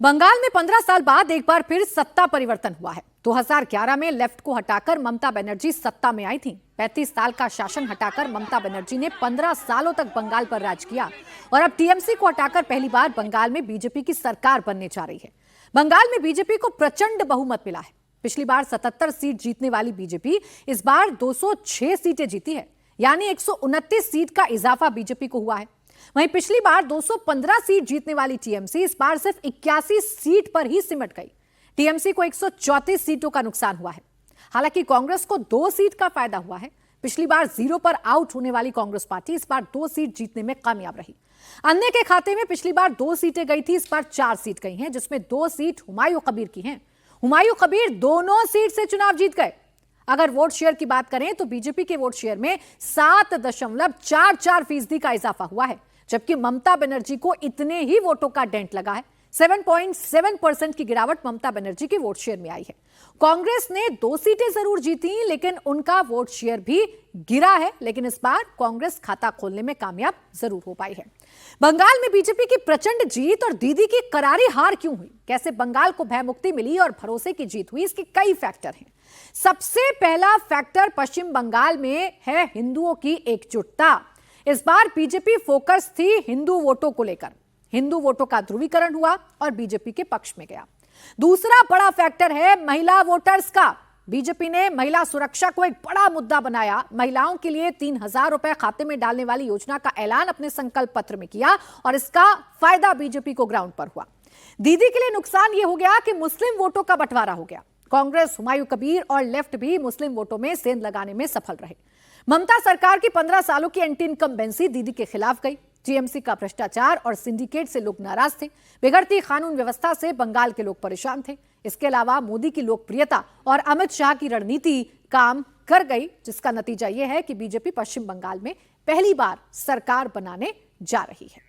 बंगाल में 15 साल बाद एक बार फिर सत्ता परिवर्तन हुआ है। 2011 में लेफ्ट को हटाकर ममता बनर्जी सत्ता में आई थी। 35 साल का शासन हटाकर ममता बनर्जी ने 15 सालों तक बंगाल पर राज किया और अब टीएमसी को हटाकर पहली बार बंगाल में बीजेपी की सरकार बनने जा रही है। बंगाल में बीजेपी को प्रचंड बहुमत मिला है। पिछली बार 77 सीट जीतने वाली बीजेपी इस बार 206 सीटें जीती है, यानी 129 सीट का इजाफा बीजेपी को हुआ है। वहीं पिछली बार 215 सीट जीतने वाली टीएमसी इस बार सिर्फ 81 सीट पर ही सिमट गई। टीएमसी को 134 सीटों का नुकसान हुआ है। हालांकि कांग्रेस को 2 सीट का फायदा हुआ है। पिछली बार 0 पर आउट होने वाली कांग्रेस पार्टी इस बार 2 सीट जीतने में कामयाब रही। अन्य के खाते में पिछली बार 2 सीटें गई थी, इस बार 4 सीट गई हैं, जिसमें 2 सीट हुमायूं कबीर की हैं। हुमायूं कबीर दोनों सीट से चुनाव जीत गए। अगर वोट शेयर की बात करें तो बीजेपी के वोट शेयर में 7.44% का इजाफा हुआ है, जबकि ममता बनर्जी को इतने ही वोटों का डेंट लगा है। 7.7% की गिरावट ममता बनर्जी के वोट शेयर में आई है। कांग्रेस ने 2 सीटें जरूर जीती, लेकिन उनका वोट शेयर भी गिरा है, लेकिन इस बार कांग्रेस खाता खोलने में कामयाब जरूर हो पाई है। बंगाल में बीजेपी की प्रचंड जीत और दीदी की करारी हार क्यों हुई, कैसे बंगाल को भयमुक्ति मिली और भरोसे की जीत हुई, इसके कई फैक्टर हैं। सबसे पहला फैक्टर पश्चिम बंगाल में है हिंदुओं की एकजुटता। इस बार बीजेपी फोकस थी हिंदू वोटों को लेकर। हिंदू वोटों का ध्रुवीकरण हुआ और बीजेपी के पक्ष में गया। दूसरा बड़ा फैक्टर है महिला वोटर्स का। बीजेपी ने महिला सुरक्षा को एक बड़ा मुद्दा बनाया। महिलाओं के लिए 3,000 रुपए खाते में डालने वाली योजना का ऐलान अपने संकल्प पत्र में किया और इसका फायदा बीजेपी को ग्राउंड पर हुआ। दीदी के लिए नुकसान यह हो गया कि मुस्लिम वोटों का बंटवारा हो गया। कांग्रेस, हुमायूं कबीर और लेफ्ट भी मुस्लिम वोटों में सेंध लगाने में सफल रहे। ममता सरकार की 15 सालों की एंटी इनकम्बेंसी दीदी के खिलाफ गई। टीएमसी का भ्रष्टाचार और सिंडिकेट से लोग नाराज थे। बिगड़ती कानून व्यवस्था से बंगाल के लोग परेशान थे। इसके अलावा मोदी की लोकप्रियता और अमित शाह की रणनीति काम कर गई, जिसका नतीजा यह है कि बीजेपी पश्चिम बंगाल में पहली बार सरकार बनाने जा रही है।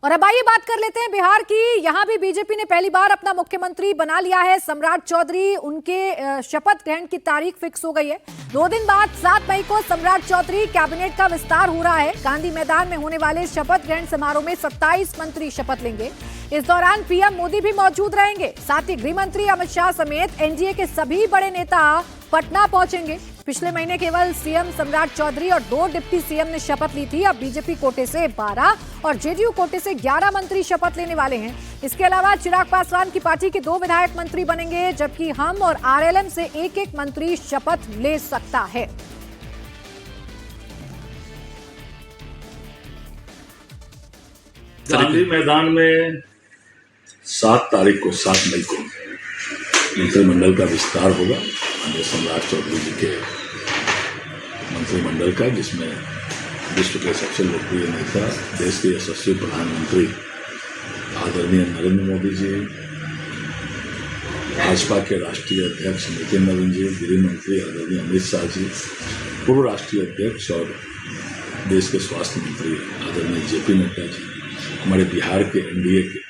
और अब आइए बात कर लेते हैं बिहार की। यहां भी बीजेपी ने पहली बार अपना मुख्यमंत्री बना लिया है सम्राट चौधरी। उनके शपथ ग्रहण की तारीख फिक्स हो गई है। 2 दिन बाद 7 मई को सम्राट चौधरी कैबिनेट का विस्तार हो रहा है। गांधी मैदान में होने वाले शपथ ग्रहण समारोह में 27 मंत्री शपथ लेंगे। इस दौरान पीएम मोदी भी मौजूद रहेंगे। साथ ही गृह मंत्री अमित शाह समेत एनडीए के सभी बड़े नेता पटना पहुंचेंगे। पिछले महीने केवल सीएम सम्राट चौधरी और 2 डिप्टी सीएम ने शपथ ली थी। अब बीजेपी कोटे से 12 और जेडीयू कोटे से 11 मंत्री शपथ लेने वाले हैं। इसके अलावा चिराग पासवान की पार्टी के 2 विधायक मंत्री बनेंगे, जबकि हम और आरएलएम से एक मंत्री शपथ ले सकता है। गांधी मैदान में 7 मई को मंत्रिमंडल का विस्तार होगा। सम्राट चौधरी जी के मंत्रिमंडल का, जिसमें विश्व के सबसे लोकप्रिय नेता, देश के यशस्वी प्रधानमंत्री आदरणीय नरेंद्र मोदी जी, भाजपा के राष्ट्रीय अध्यक्ष नितिन नवीन जी, गृह मंत्री आदरणीय अमित शाह जी, पूर्व राष्ट्रीय अध्यक्ष और देश के स्वास्थ्य मंत्री आदरणीय जेपी नड्डा जी, हमारे बिहार के एनडीए के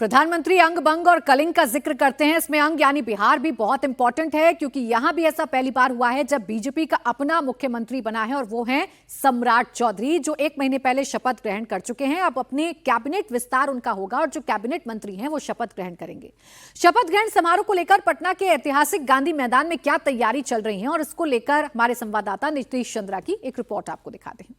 प्रधानमंत्री अंग बंग और कलिंग का जिक्र करते हैं। इसमें अंग यानी बिहार भी बहुत इंपॉर्टेंट है, क्योंकि यहां भी ऐसा पहली बार हुआ है जब बीजेपी का अपना मुख्यमंत्री बना है, और वो हैं सम्राट चौधरी, जो 1 महीने पहले शपथ ग्रहण कर चुके हैं। अब अपने कैबिनेट विस्तार उनका होगा और जो कैबिनेट मंत्री हैं वो शपथ ग्रहण करेंगे। शपथ ग्रहण समारोह को लेकर पटना के ऐतिहासिक गांधी मैदान में क्या तैयारी चल रही है, और इसको लेकर हमारे संवाददाता नीतीश चंद्रा की एक रिपोर्ट आपको दिखाते हैं।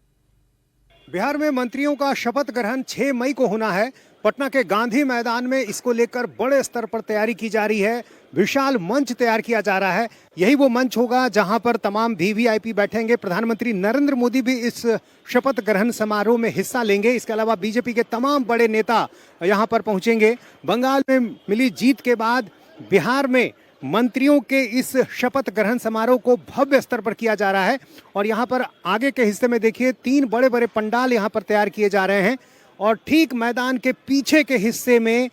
बिहार में मंत्रियों का शपथ ग्रहण 6 मई को होना है। पटना के गांधी मैदान में इसको लेकर बड़े स्तर पर तैयारी की जा रही है। विशाल मंच तैयार किया जा रहा है। यही वो मंच होगा जहां पर तमाम वीवीआईपी बैठेंगे। प्रधानमंत्री नरेंद्र मोदी भी इस शपथ ग्रहण समारोह में हिस्सा लेंगे। इसके अलावा बीजेपी के तमाम बड़े नेता यहां पर पहुंचेंगे। बंगाल में मिली जीत के बाद बिहार में मंत्रियों के इस शपथ ग्रहण समारोह को भव्य स्तर पर किया जा रहा है। और यहाँ पर आगे के हिस्से में देखिए 3 बड़े बड़े पंडाल यहाँ पर तैयार किए जा रहे हैं, और ठीक मैदान के पीछे के हिस्से में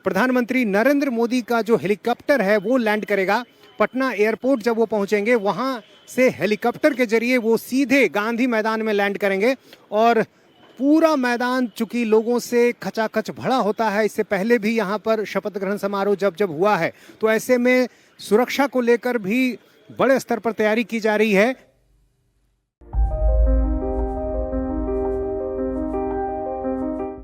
प्रधानमंत्री नरेंद्र मोदी का जो हेलीकॉप्टर है वो लैंड करेगा। पटना एयरपोर्ट जब वो पहुंचेंगे, वहां से हेलीकॉप्टर के जरिए वो सीधे गांधी मैदान में लैंड करेंगे। और पूरा मैदान चूंकि लोगों से खचाखच भरा होता है, इससे पहले भी यहाँ पर शपथ ग्रहण समारोह जब हुआ है, तो ऐसे में सुरक्षा को लेकर भी बड़े स्तर पर तैयारी की जा रही है।